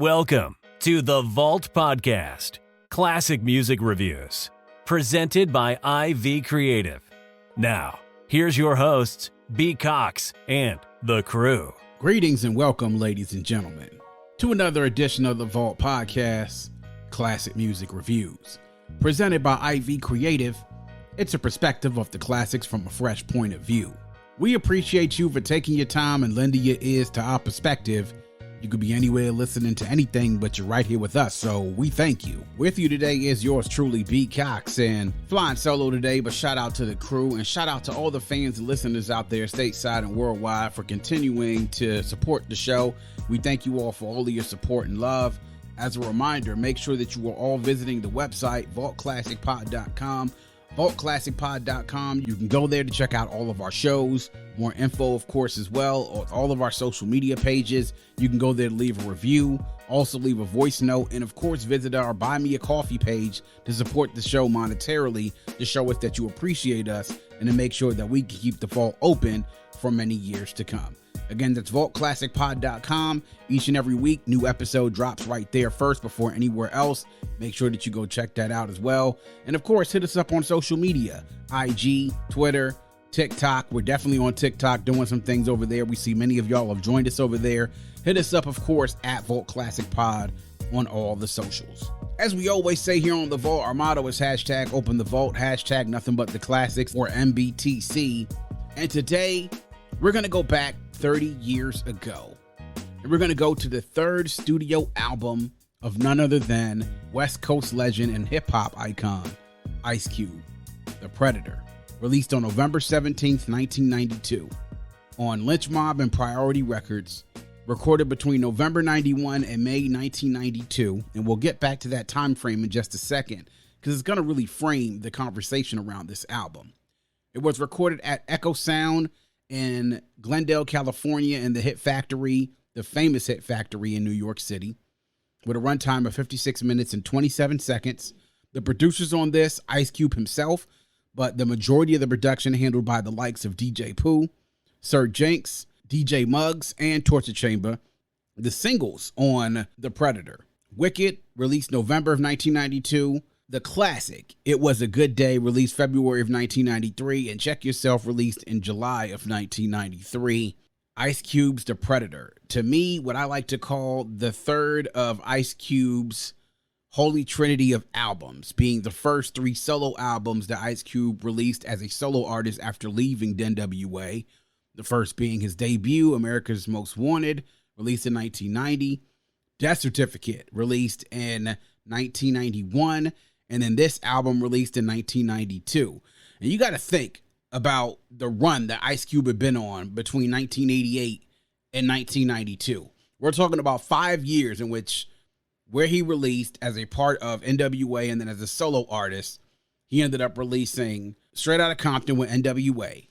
Welcome to the Vault Podcast, classic music reviews, presented by IV Creative. Now, here's your hosts, B. Cox and the crew. Greetings and welcome, ladies and gentlemen, to another edition of the Vault Podcast, classic music reviews, presented by IV Creative. It's a perspective of the classics from a fresh point of view. We appreciate you for taking your time and lending your ears to our perspective. You could be anywhere listening to anything, but you're right here with us, so we thank you. With you today is yours truly, B. Cox, and flying solo today, but shout out to the crew and shout out to all the fans and listeners out there stateside and worldwide for continuing to support the show. We thank you all for all of your support and love. As a reminder, make sure that you are all visiting the website, vaultclassicpod.com. vaultclassicpod.com. You can go there to check out all of our shows, more info, of course, as well, all of our social media pages. You can go there to leave a review, also leave a voice note, and of course, visit our Buy Me a Coffee page to support the show monetarily, to show us that you appreciate us, and to make sure that we can keep the vault open for many years to come. Again, that's vaultclassicpod.com. Each and every week, new episode drops right there first before anywhere else. Make sure that you go check that out as well. And of course, hit us up on social media, IG, Twitter, TikTok. We're definitely on TikTok doing some things over there. We see many of y'all have joined us over there. Hit us up, of course, at Vault Classic Pod on all the socials. As we always say here on the Vault, our motto is hashtag open the vault, hashtag nothing but the classics, or MBTC. And today, we're going to go back 30 years ago. And we're going to go to the third studio album of none other than West Coast legend and hip-hop icon, Ice Cube, The Predator, released on November 17th, 1992, on Lynch Mob and Priority Records, recorded between November 91 and May 1992, and we'll get back to that time frame in just a second, because it's going to really frame the conversation around this album. It was recorded at Echo Sound in Glendale, California, and the famous Hit Factory in New York City, with a runtime of 56 minutes and 27 seconds. The producers on this, Ice Cube himself, but the majority of the production handled by the likes of DJ Pooh, Sir Jinx, DJ Muggs, and Torture Chamber. The singles on The Predator: Wicked, released November of 1992. The classic, It Was a Good Day, released February of 1993, and Check Yourself, released in July of 1993. Ice Cube's The Predator. To me, what I like to call the third of Ice Cube's holy trinity of albums, being the first three solo albums that Ice Cube released as a solo artist after leaving NWA. The first being his debut, America's Most Wanted, released in 1990. Death Certificate, released in 1991. And then this album released in 1992. And you got to think about the run that Ice Cube had been on between 1988 and 1992. We're talking about 5 years in which where he released as a part of NWA and then as a solo artist, he ended up releasing Straight Outta Compton with NWA.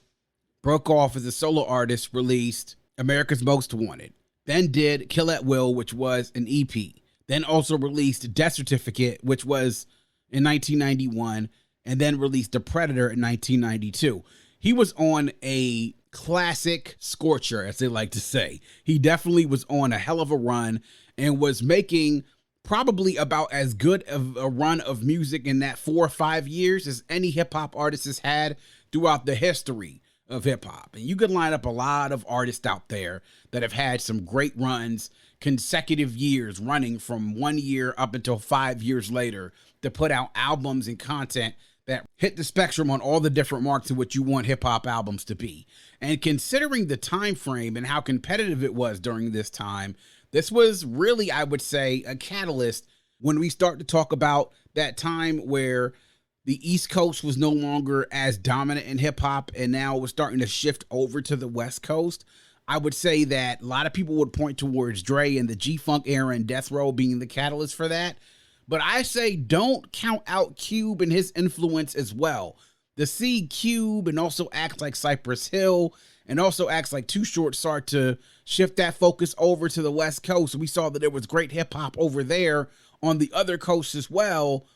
Broke off as a solo artist, released America's Most Wanted. Then did Kill at Will, which was an EP. Then also released Death Certificate, which was in 1991, and then released The Predator in 1992. He was on a classic scorcher, as they like to say. He definitely was on a hell of a run and was making probably about as good of a run of music in that 4 or 5 years as any hip-hop artist has had throughout the history of hip-hop. And you could line up a lot of artists out there that have had some great runs, consecutive years running from 1 year up until 5 years later, to put out albums and content that hit the spectrum on all the different marks in which you want hip-hop albums to be. And considering the time frame and how competitive it was during this time, this was really, I would say, a catalyst when we start to talk about that time where the East Coast was no longer as dominant in hip-hop and now was starting to shift over to the West Coast. I would say that a lot of people would point towards Dre and the G-Funk era and Death Row being the catalyst for that. But I say don't count out Cube and his influence as well. To see Cube and also acts like Cypress Hill and also acts like Too Short start to shift that focus over to the West Coast. We saw that there was great hip hop over there on the other coast as well,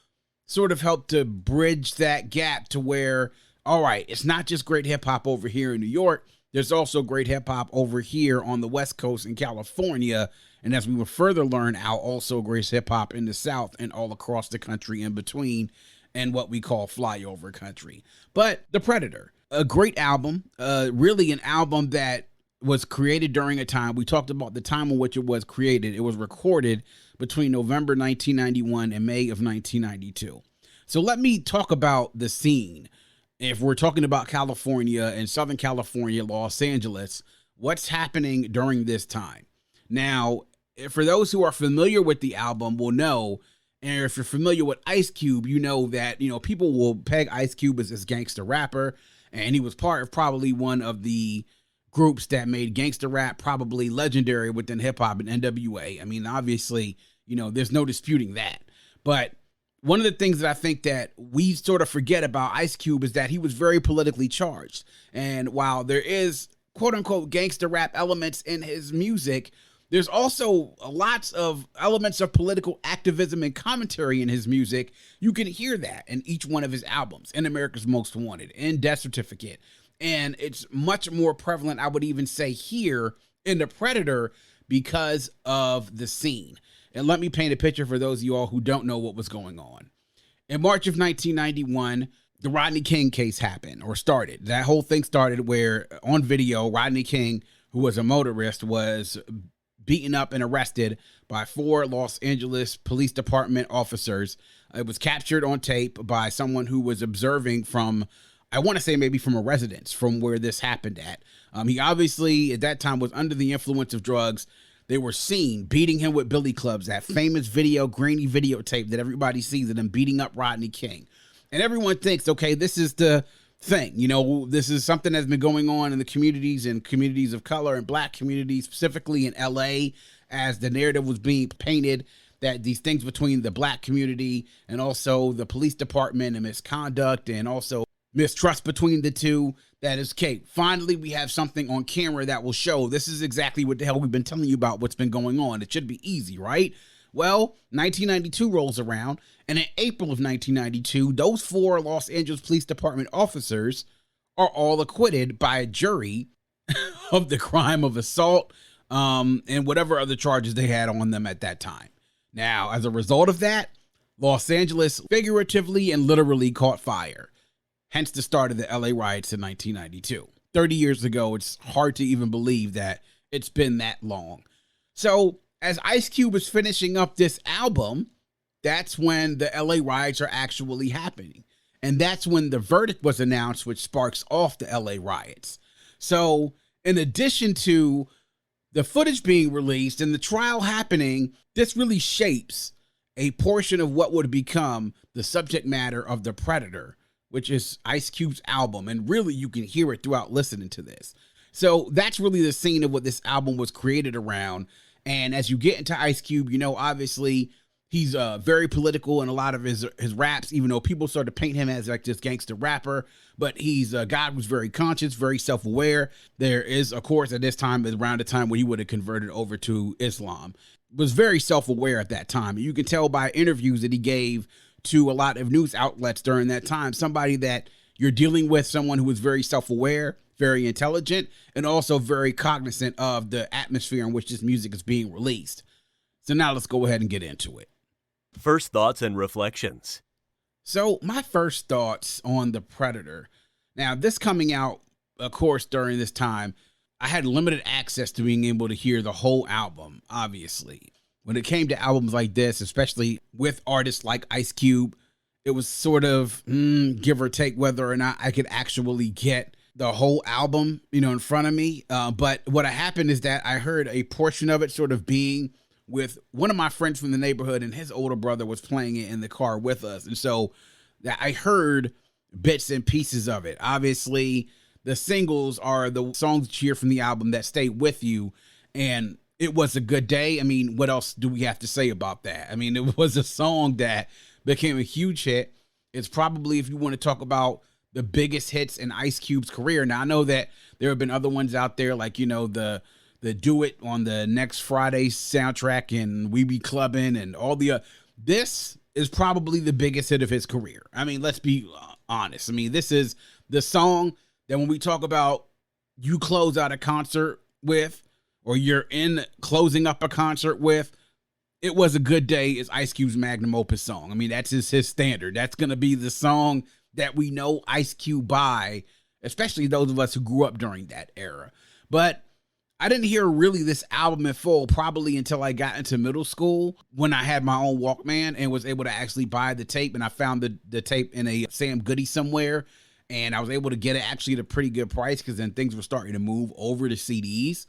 sort of helped to bridge that gap to where, all right, it's not just great hip hop over here in New York. There's also great hip hop over here on the West Coast in California. And as we will further learn, Al also grows hip hop in the South and all across the country in between, and what we call flyover country. But The Predator, a great album, really an album that was created during a time. We talked about the time in which it was created. It was recorded between November 1991 and May of 1992. So let me talk about the scene. If we're talking about California and Southern California, Los Angeles, what's happening during this time? Now, for those who are familiar with the album will know, and if you're familiar with Ice Cube, you know that, people will peg Ice Cube as this gangster rapper, and he was part of probably one of the groups that made gangster rap probably legendary within hip hop and NWA. I mean, obviously, there's no disputing that. But one of the things that I think that we sort of forget about Ice Cube is that he was very politically charged. And while there is quote unquote gangster rap elements in his music, there's also lots of elements of political activism and commentary in his music. You can hear that in each one of his albums, in America's Most Wanted, in Death Certificate. And it's much more prevalent, I would even say, here in The Predator because of the scene. And let me paint a picture for those of you all who don't know what was going on. In March of 1991, the Rodney King case happened, or started. That whole thing started where, on video, Rodney King, who was a motorist, was beaten up and arrested by 4 Los Angeles Police Department officers. It was captured on tape by someone who was observing from, I want to say maybe from a residence from where this happened at. He obviously, at that time, was under the influence of drugs. They were seen beating him with billy clubs, that famous grainy videotape that everybody sees of them beating up Rodney King. And everyone thinks, okay, this is the thing. This is something that's been going on in the communities and communities of color and black communities, specifically in LA, as the narrative was being painted that these things between the black community and also the police department and misconduct and also mistrust between the two. That is, okay, finally we have something on camera that will show this is exactly what the hell we've been telling you about what's been going on. It should be easy, right? Well, 1992 rolls around, and in April of 1992, those 4 Los Angeles Police Department officers are all acquitted by a jury of the crime of assault and whatever other charges they had on them at that time. Now, as a result of that, Los Angeles figuratively and literally caught fire. Hence the start of the LA riots in 1992. 30 years ago, it's hard to even believe that it's been that long. So as Ice Cube is finishing up this album, that's when the LA riots are actually happening. And that's when the verdict was announced, which sparks off the LA riots. So in addition to the footage being released and the trial happening, this really shapes a portion of what would become the subject matter of The Predator, which is Ice Cube's album. And really, you can hear it throughout listening to this. So that's really the scene of what this album was created around. And as you get into Ice Cube, obviously he's very political in a lot of his raps, even though people started to paint him as like this gangster rapper. But he's a guy who's very conscious, very self-aware. There is, of course, at this time, around the time when he would have converted over to Islam, was very self-aware at that time. You can tell by interviews that he gave to a lot of news outlets during that time, somebody that you're dealing with, someone who is very self-aware, very intelligent, and also very cognizant of the atmosphere in which this music is being released. So now let's go ahead and get into it. First thoughts and reflections. So my first thoughts on The Predator. Now, this coming out, of course, during this time, I had limited access to being able to hear the whole album, obviously. When it came to albums like this, especially with artists like Ice Cube, it was sort of give or take whether or not I could actually get the whole album, in front of me. But what happened is that I heard a portion of it sort of being with one of my friends from the neighborhood, and his older brother was playing it in the car with us. And so that I heard bits and pieces of it. Obviously, the singles are the songs that you hear from the album that stay with you. And it was a good day. I mean, what else do we have to say about that? I mean, it was a song that became a huge hit. It's probably, if you want to talk about the biggest hits in Ice Cube's career. Now, I know that there have been other ones out there, like, the Do It on the Next Friday soundtrack and We Be Clubbing and all the this is probably the biggest hit of his career. I mean, let's be honest. I mean, this is the song that when we talk about you close out a concert with, or you're in closing up a concert with, It Was a Good Day is Ice Cube's magnum opus song. I mean, that's his standard. That's going to be the song that we know Ice Cube by, especially those of us who grew up during that era. But I didn't hear really this album in full probably until I got into middle school, when I had my own Walkman and was able to actually buy the tape. And I found the tape in a Sam Goody somewhere, and I was able to get it actually at a pretty good price, because then things were starting to move over to CDs.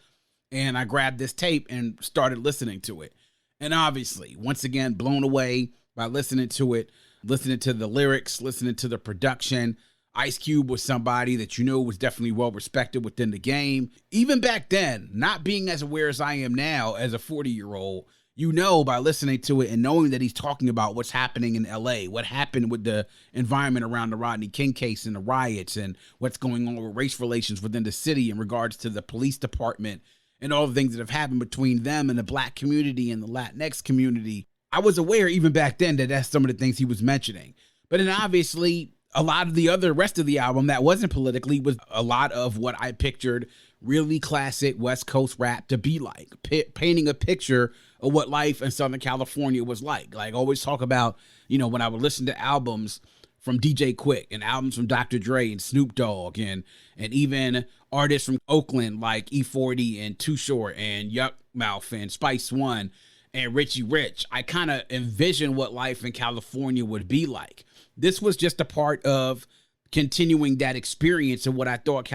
And I grabbed this tape and started listening to it. And obviously, once again, blown away by listening to it, listening to the lyrics, listening to the production. Ice Cube was somebody that you know was definitely well respected within the game. Even back then, not being as aware as I am now as a 40-year-old, you know, by listening to it and knowing that he's talking about what's happening in LA, what happened with the environment around the Rodney King case and the riots, and what's going on with race relations within the city in regards to the police department and all the things that have happened between them and the Black community and the Latinx community. I was aware even back then that that's some of the things he was mentioning. But then obviously a lot of the other rest of the album that wasn't politically was a lot of what I pictured really classic West Coast rap to be like, painting a picture of what life in Southern California was like. Like I always talk about, you know, when I would listen to albums from DJ Quick and albums from Dr. Dre and Snoop Dogg and even artists from Oakland like E40 and Too Short and Yuck Mouth and Spice One and Richie Rich, I kind of envisioned what life in California would be like. This was just a part of continuing that experience of what I thought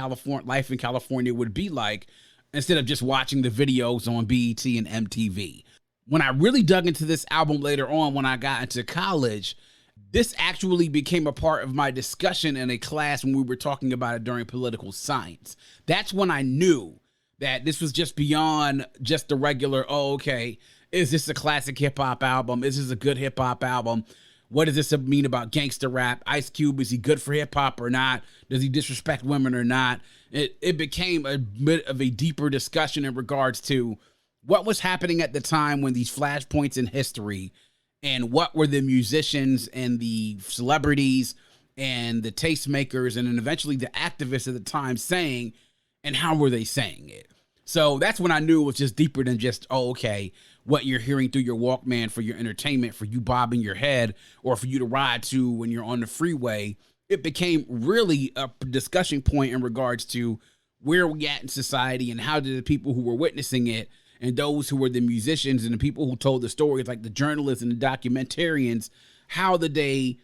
life in California would be like, instead of just watching the videos on BET and MTV. When I really dug into this album later on, when I got into college, this actually became a part of my discussion in a class when we were talking about it during political science. That's when I knew that this was just beyond just the regular, oh, okay, is this a classic hip-hop album? Is this a good hip-hop album? What does this mean about gangsta rap? Ice Cube, is he good for hip-hop or not? Does he disrespect women or not? It became a bit of a deeper discussion in regards to what was happening at the time when these flashpoints in history, and what were the musicians and the celebrities and the tastemakers and then eventually the activists at the time saying, and how were they saying it? So that's when I knew it was just deeper than just, oh, okay, what you're hearing through your Walkman for your entertainment, for you bobbing your head, or for you to ride to when you're on the freeway. It became really a discussion point in regards to where we at in society, and how did the people who were witnessing it and those who were the musicians and the people who told the stories, like the journalists and the documentarians, how did they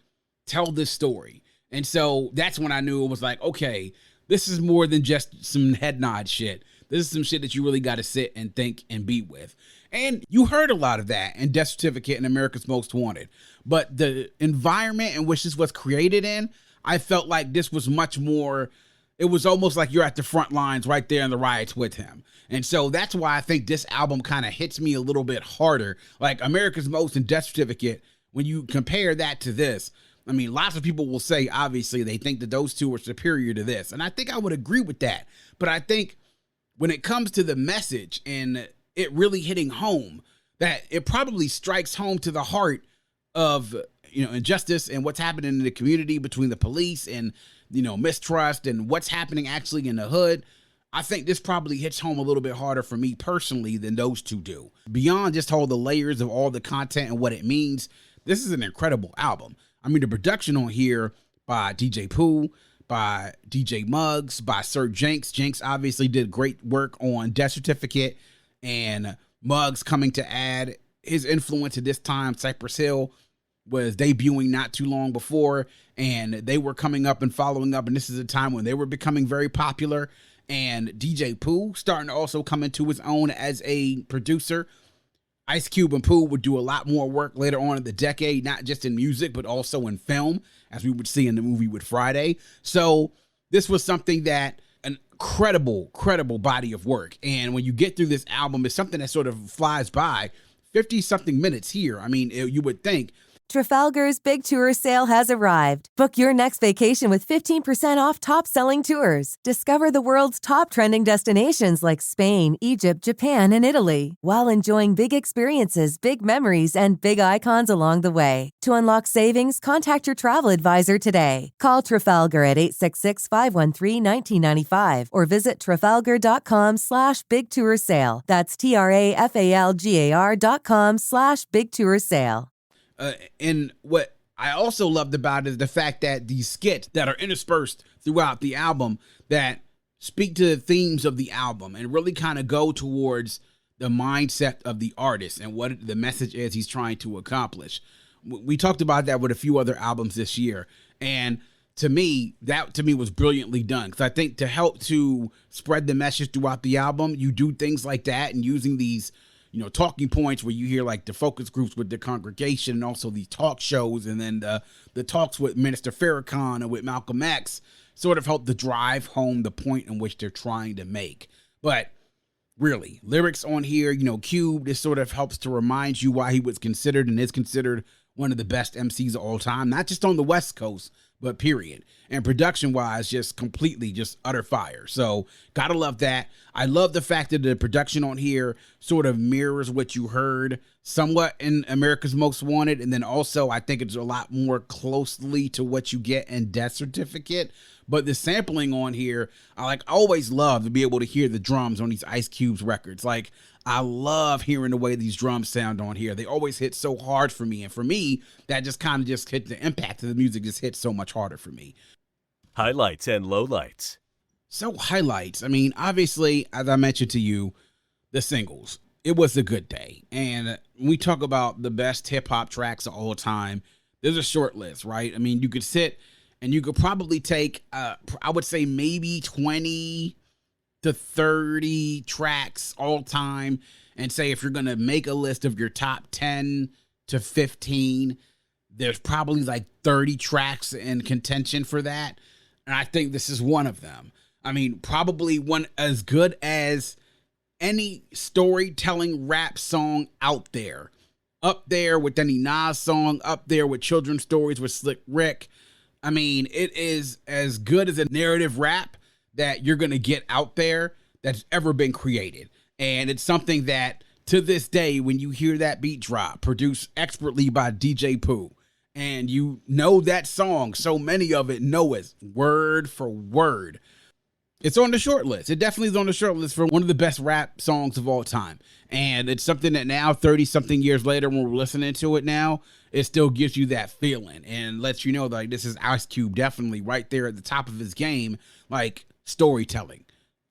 tell this story? And so that's when I knew it was like, okay, this is more than just some head nod shit. This is some shit that you really got to sit and think and be with. And you heard a lot of that in Death Certificate and America's Most Wanted. But the environment in which this was created in, I felt like this was much more, it was almost like you're at the front lines right there in the riots with him. And so that's why I think this album kind of hits me a little bit harder. Like America's Most and Death Certificate, when you compare that to this, I mean, lots of people will say, obviously, they think that those two are superior to this. And I think I would agree with that. But I think when it comes to the message and it really hitting home, that it probably strikes home to the heart of, you know, injustice and what's happening in the community between the police and, you know, mistrust and what's happening actually in the hood. I think this probably hits home a little bit harder for me personally than those two do. Beyond just all the layers of all the content and what it means, this is an incredible album. I mean, the production on here by DJ Pooh, by DJ Muggs, by Sir Jinx. Jinx obviously did great work on Death Certificate, and Muggs coming to add his influence at this time. Cypress Hill was debuting not too long before, and they were coming up and following up, and this is a time when they were becoming very popular. And DJ Pooh starting to also come into his own as a producer. Ice Cube and Pooh would do a lot more work later on in the decade, not just in music, but also in film, as we would see in the movie with Friday. So this was something that, an incredible body of work. And when you get through this album, it's something that sort of flies by. 50-something minutes here. I mean, you would think Trafalgar's Big Tour Sale has arrived. Book your next vacation with 15% off top-selling tours. Discover the world's top trending destinations like Spain, Egypt, Japan, and Italy, while enjoying big experiences, big memories, and big icons along the way. To unlock savings, contact your travel advisor today. Call Trafalgar at 866-513-1995 or visit trafalgar.com/Big Tour Sale. That's TRAFALGAR.com/Big Tour Sale. And what I also loved about it is the fact that these skits that are interspersed throughout the album that speak to the themes of the album and really kind of go towards the mindset of the artist and what the message is he's trying to accomplish. We talked about that with a few other albums this year. And to me, that was brilliantly done. Because I think to help to spread the message throughout the album, you do things like that and using these talking points where you hear like the focus groups with the congregation and also the talk shows and then the talks with Minister Farrakhan and with Malcolm X sort of help to drive home the point in which they're trying to make. But really, lyrics on here, Cube, this sort of helps to remind you why he was considered and is considered one of the best MCs of all time, not just on the West Coast, but period. And production-wise, just completely just utter fire. So, gotta love that. I love the fact that the production on here sort of mirrors what you heard somewhat in America's Most Wanted. And then also, I think it's a lot more closely to what you get in Death Certificate. But the sampling on here, I always love to be able to hear the drums on these Ice Cube's records. Like, I love hearing the way these drums sound on here. They always hit so hard for me. And for me, that just kind of just hit the impact of the music just hit so much harder for me. Highlights and lowlights. So highlights. I mean, obviously, as I mentioned to you, the singles. It was a good day. And when we talk about the best hip hop tracks of all time, there's a short list, right? I mean, you could sit and you could probably take, I would say maybe 20 to 30 tracks all time and say if you're going to make a list of your top 10 to 15, there's probably like 30 tracks in contention for that. And I think this is one of them. I mean, probably one as good as any storytelling rap song out there. Up there with any Nas song, up there with Children's Stories with Slick Rick. I mean, it is as good as a narrative rap that you're going to get out there that's ever been created. And it's something that to this day, when you hear that beat drop, produced expertly by DJ Pooh, and you know that song, so many of it know it word for word. It's on the short list. It definitely is on the short list for one of the best rap songs of all time. And it's something that now, 30-something years later, when we're listening to it now, it still gives you that feeling and lets you know that this is Ice Cube definitely right there at the top of his game, like storytelling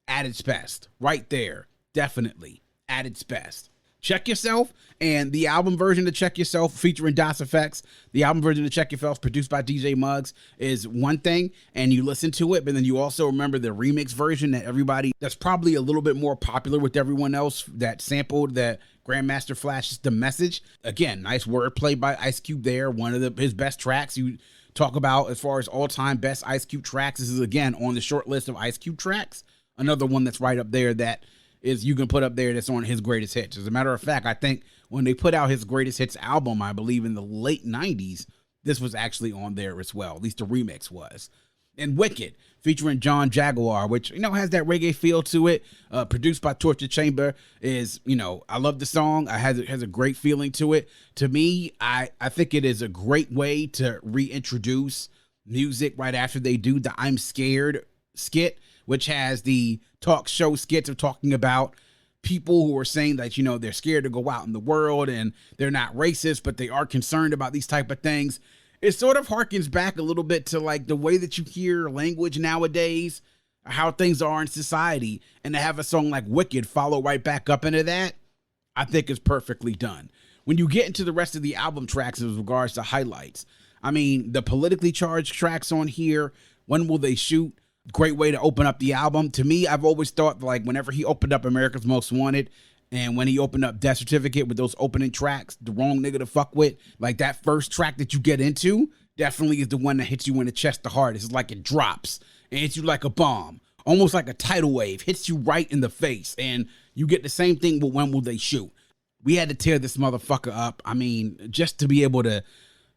at its best. Right there, definitely at its best. Check Yourself and the album version of Check Yourself featuring DOS Effects. The album version of Check Yourself produced by DJ Muggs is one thing, and you listen to it, but then you also remember the remix version that's probably a little bit more popular with everyone else that sampled that Grandmaster Flash's The Message. Again, nice wordplay by Ice Cube there. One of his best tracks you talk about as far as all-time best Ice Cube tracks. This is, again, on the short list of Ice Cube tracks. Another one that's right up there that is you can put up there that's on his greatest hits. As a matter of fact, I think when they put out his greatest hits album, I believe in the late 90s, this was actually on there as well. At least the remix was. And Wicked, featuring John Jaguar, which, has that reggae feel to it. Produced by Torture Chamber is, I love the song. It has a great feeling to it. To me, I think it is a great way to reintroduce music right after they do the I'm Scared skit, which has the talk show skits of talking about people who are saying that, they're scared to go out in the world and they're not racist, but they are concerned about these type of things. It sort of harkens back a little bit to like the way that you hear language nowadays, how things are in society, and to have a song like Wicked follow right back up into that, I think is perfectly done. When you get into the rest of the album tracks as regards to highlights, I mean, the politically charged tracks on here, When Will They Shoot? Great way to open up the album. To me, I've always thought like whenever he opened up America's Most Wanted and when he opened up Death Certificate with those opening tracks, The Wrong Nigga to Fuck With, like that first track that you get into definitely is the one that hits you in the chest the hardest. It's like it drops and hits you like a bomb, almost like a tidal wave, hits you right in the face. And you get the same thing with When Will They Shoot? We had to tear this motherfucker up. I mean, just to be able to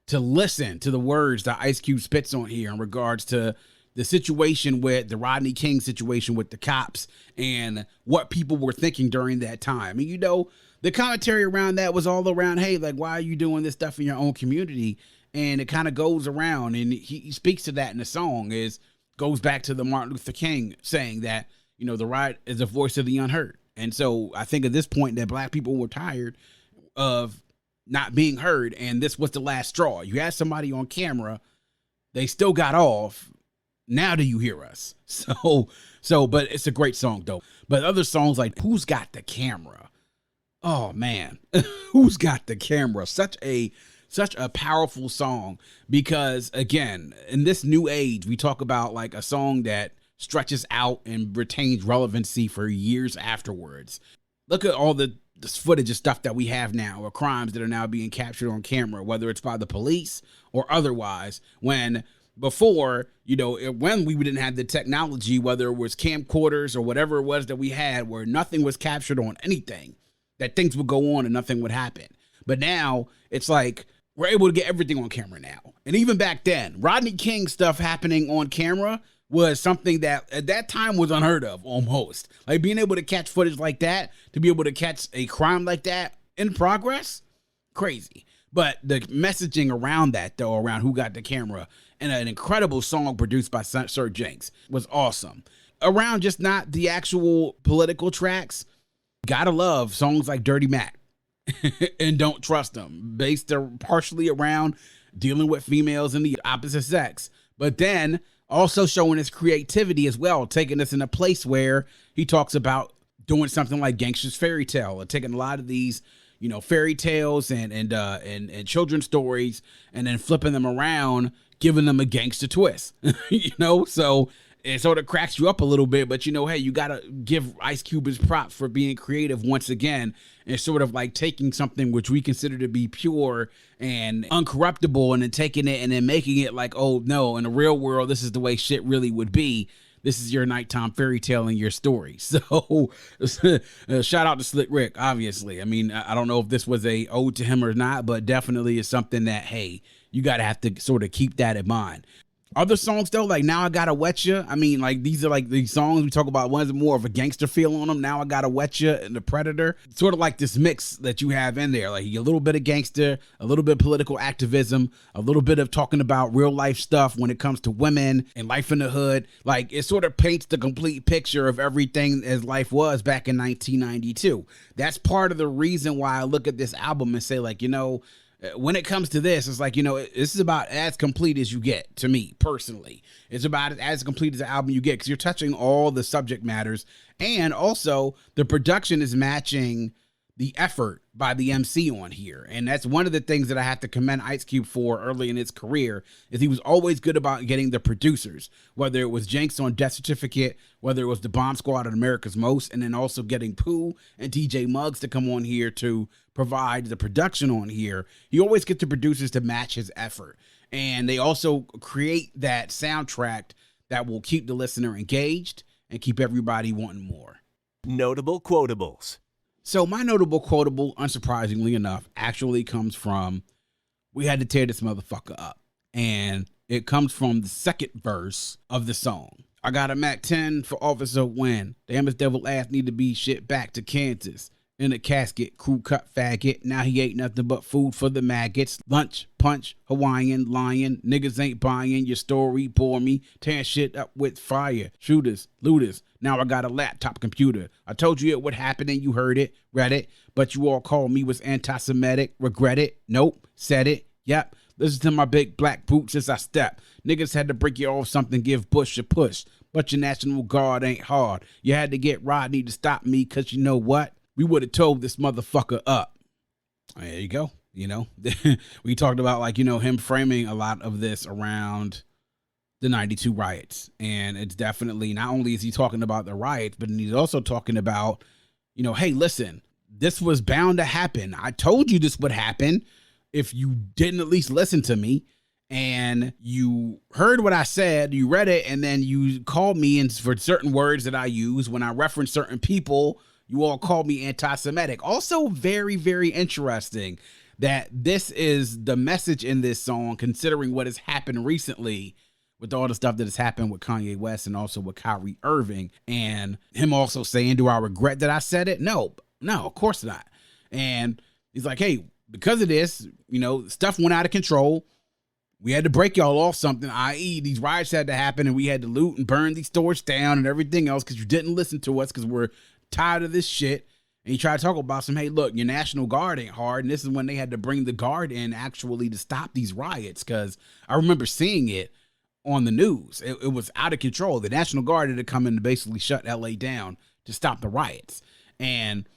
to listen to the words that Ice Cube spits on here in regards to the situation with the Rodney King situation with the cops and what people were thinking during that time. And, you know, the commentary around that was all around, hey, like, why are you doing this stuff in your own community? And it kind of goes around, and he speaks to that in the song, goes back to the Martin Luther King saying that, you know, the riot is the voice of the unheard. And so I think at this point that black people were tired of not being heard, and this was the last straw. You had somebody on camera, they still got off. Now do you hear us? So, but it's a great song though. But other songs like Who's Got the Camera? Oh man, Who's Got the Camera? Such a powerful song, because again, in this new age, we talk about like a song that stretches out and retains relevancy for years afterwards. Look at all this footage of stuff that we have now, or crimes that are now being captured on camera, whether it's by the police or otherwise, when before, you know, when we didn't have the technology, whether it was camcorders or whatever it was that we had, where nothing was captured on anything, that things would go on and nothing would happen. But now it's like we're able to get everything on camera now. And even back then, Rodney King stuff happening on camera was something that at that time was unheard of almost. Like being able to catch footage like that, to be able to catch a crime like that in progress, crazy. But the messaging around that, though, around Who Got the Camera, and an incredible song produced by Sir Jinx, was awesome. Around just not the actual political tracks, gotta love songs like Dirty Mac and Don't Trust Them, based partially around dealing with females in the opposite sex. But then also showing his creativity as well, taking us in a place where he talks about doing something like Gangsta's Fairy Tale, or taking a lot of these, you know, fairy tales and children's stories, and then flipping them around, giving them a gangster twist, you know? So it sort of cracks you up a little bit, but you know, hey, you got to give Ice Cube his props for being creative once again, and sort of like taking something which we consider to be pure and uncorruptible, and then taking it and then making it like, oh no, in the real world, this is the way shit really would be. This is your nighttime fairy tale and your story. So shout out to Slick Rick, obviously. I mean, I don't know if this was a ode to him or not, but definitely is something that, hey, you got to have to sort of keep that in mind. Other songs, though, like Now I Gotta Wet Ya. I mean, like, these are like these songs we talk about. One's more of a gangster feel on them. Now I Gotta Wet Ya and The Predator. Sort of like this mix that you have in there. Like a little bit of gangster, a little bit of political activism, a little bit of talking about real life stuff when it comes to women and life in the hood. Like, it sort of paints the complete picture of everything as life was back in 1992. That's part of the reason why I look at this album and say, like, you know, when it comes to this, it's like, you know, this is about as complete as you get, to me personally. It's about as complete as the album you get, because you're touching all the subject matters, and also the production is matching the effort by the MC on here. And that's one of the things that I have to commend Ice Cube for early in his career, is he was always good about getting the producers, whether it was Jinx on Death Certificate, whether it was the Bomb Squad on America's Most, and then also getting Pooh and DJ Muggs to come on here to provide the production on here. He always gets the producers to match his effort. And they also create that soundtrack that will keep the listener engaged and keep everybody wanting more. Notable quotables. So my notable quotable, unsurprisingly enough, actually comes from We Had to Tear This Motherfucker Up. And it comes from the second verse of the song. I got a Mac 10 for Officer Wynn. Damn, his devil ass need to be shipped back to Kansas. In a casket, crew cut faggot. Now he ain't nothing but food for the maggots. Lunch, punch, Hawaiian, lion. Niggas ain't buying your story, bore me. Tear shit up with fire. Shooters, looters. Now I got a laptop computer. I told you it would happen and you heard it, read it. But you all called me was anti-Semitic. Regret it? Nope. Said it. Yep. Listen to my big black boots as I step. Niggas had to break you off something, give Bush a push. But your National Guard ain't hard. You had to get Rodney to stop me, because you know what? We would have told this motherfucker up. There you go. You know, we talked about, like, you know, him framing a lot of this around the 92 riots. And it's definitely, not only is he talking about the riots, but he's also talking about, you know, hey, listen, this was bound to happen. I told you this would happen if you didn't at least listen to me. And you heard what I said, you read it, and then you called me and for certain words that I use when I reference certain people. You all called me anti-Semitic. Also very, very interesting that this is the message in this song, considering what has happened recently with all the stuff that has happened with Kanye West and also with Kyrie Irving, and him also saying, do I regret that I said it? No, of course not. And he's like, hey, because of this, stuff went out of control. We had to break y'all off something, i.e. these riots had to happen and we had to loot and burn these stores down and everything else because you didn't listen to us because we're tired of this shit. And he tried to talk about some, hey, look, your National Guard ain't hard. And this is when they had to bring the Guard in actually to stop these riots, because I remember seeing it on the news. It was out of control. The National Guard had to come in to basically shut LA down to stop the riots. And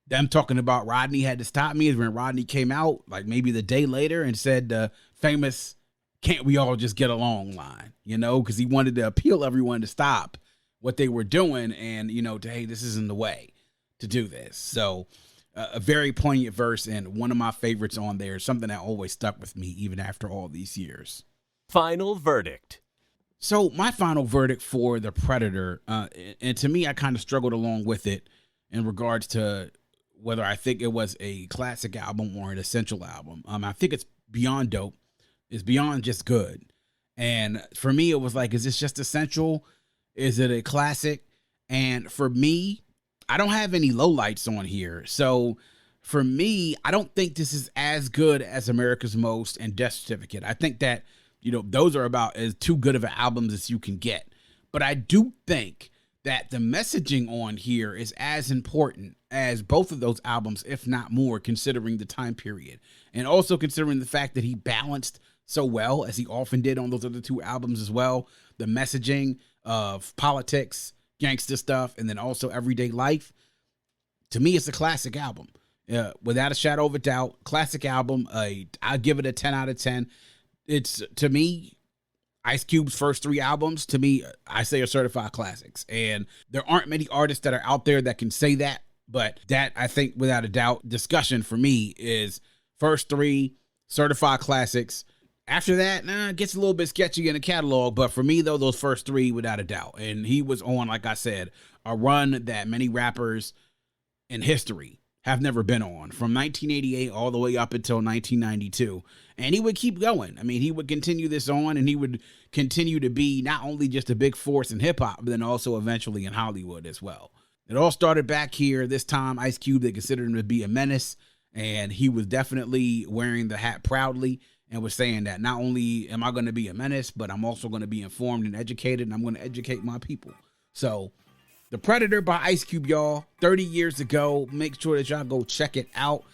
them talking about Rodney had to stop me is when Rodney came out, like maybe the day later, and said the famous "can't we all just get along" line, because he wanted to appeal everyone to stop what they were doing and, to, hey, this isn't the way to do this. So a very poignant verse, and one of my favorites on there, something that always stuck with me even after all these years. Final verdict. So my final verdict for The Predator, and to me, I kind of struggled along with it in regards to whether I think it was a classic album or an essential album. I think it's beyond dope. It's beyond just good. And for me, it was like, is this just essential? Is it a classic? And for me, I don't have any lowlights on here. So for me, I don't think this is as good as America's Most and Death Certificate. I think that, those are about as too good of an albums as you can get. But I do think that the messaging on here is as important as both of those albums, if not more, considering the time period. And also considering the fact that he balanced so well, as he often did on those other two albums as well, the messaging of politics, gangsta stuff, and then also everyday life. To me, it's a classic album. Without a shadow of a doubt, classic album. I give it a 10 out of 10. It's, to me, Ice Cube's first three albums, to me, I say are certified classics. And there aren't many artists that are out there that can say that. But that, I think, without a doubt, discussion for me is first three certified classics. After that, it gets a little bit sketchy in the catalog. But for me, though, those first three, without a doubt. And he was on, like I said, a run that many rappers in history have never been on, from 1988 all the way up until 1992. And he would keep going. I mean, he would continue this on, and he would continue to be not only just a big force in hip-hop, but then also eventually in Hollywood as well. It all started back here. This time, Ice Cube, they considered him to be a menace, and he was definitely wearing the hat proudly and was saying that not only am I going to be a menace, but I'm also going to be informed and educated, and I'm going to educate my people. So The Predator by Ice Cube, y'all, 30 years ago. Make sure that y'all go check it out.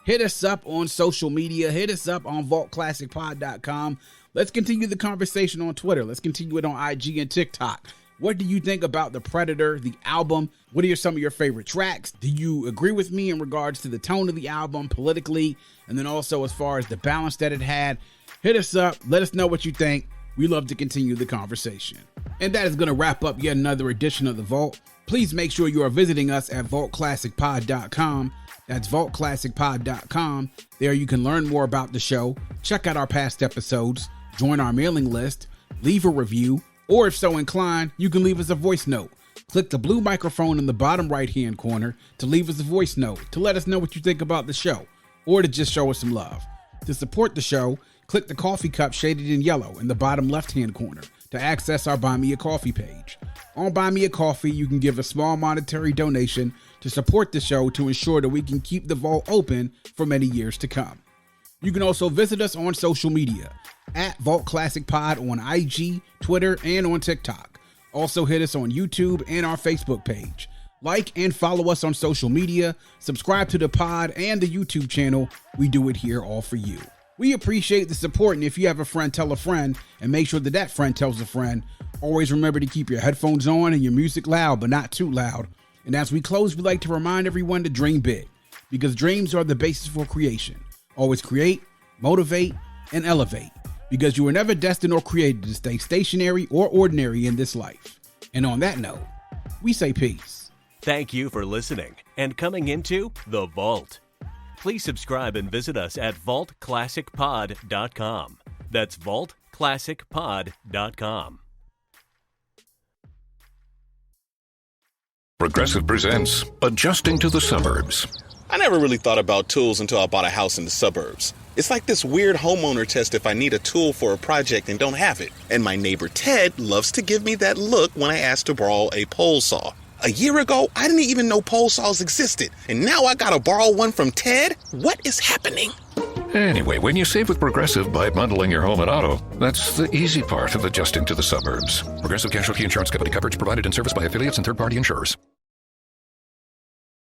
Hit us up on social media. Hit us up on vaultclassicpod.com. Let's continue the conversation on Twitter. Let's continue it on IG and TikTok. What do you think about The Predator, the album? What are some of your favorite tracks? Do you agree with me in regards to the tone of the album politically? And then also as far as the balance that it had? Hit us up. Let us know what you think. We love to continue the conversation. And that is going to wrap up yet another edition of The Vault. Please make sure you are visiting us at vaultclassicpod.com. That's vaultclassicpod.com. There you can learn more about the show, check out our past episodes, join our mailing list, leave a review, or if so inclined, you can leave us a voice note. Click the blue microphone in the bottom right-hand corner to leave us a voice note to let us know what you think about the show, or to just show us some love. To support the show, click the coffee cup shaded in yellow in the bottom left-hand corner to access our Buy Me a Coffee page. On Buy Me a Coffee, you can give a small monetary donation to support the show to ensure that we can keep the vault open for many years to come. You can also visit us on social media at Vault Classic Pod on IG, Twitter, and on TikTok. Also hit us on YouTube and our Facebook page. Like and follow us on social media, subscribe to the pod and the YouTube channel. We do it here all for you. We appreciate the support, and if you have a friend, tell a friend, and make sure that that friend tells a friend. Always remember to keep your headphones on and your music loud, but not too loud. And as we close, we'd like to remind everyone to dream big, because dreams are the basis for creation. Always create, motivate, and elevate, because you were never destined or created to stay stationary or ordinary in this life. And on that note, we say peace. Thank you for listening and coming into The Vault. Please subscribe and visit us at vaultclassicpod.com. That's vaultclassicpod.com. Progressive presents Adjusting to the Suburbs. I never really thought about tools until I bought a house in the suburbs. It's like this weird homeowner test if I need a tool for a project and don't have it. And my neighbor Ted loves to give me that look when I ask to borrow a pole saw. A year ago, I didn't even know pole saws existed. And now I gotta borrow one from Ted? What is happening? Anyway, when you save with Progressive by bundling your home and auto, that's the easy part of adjusting to the suburbs. Progressive Casualty Insurance Company coverage provided in service by affiliates and third-party insurers.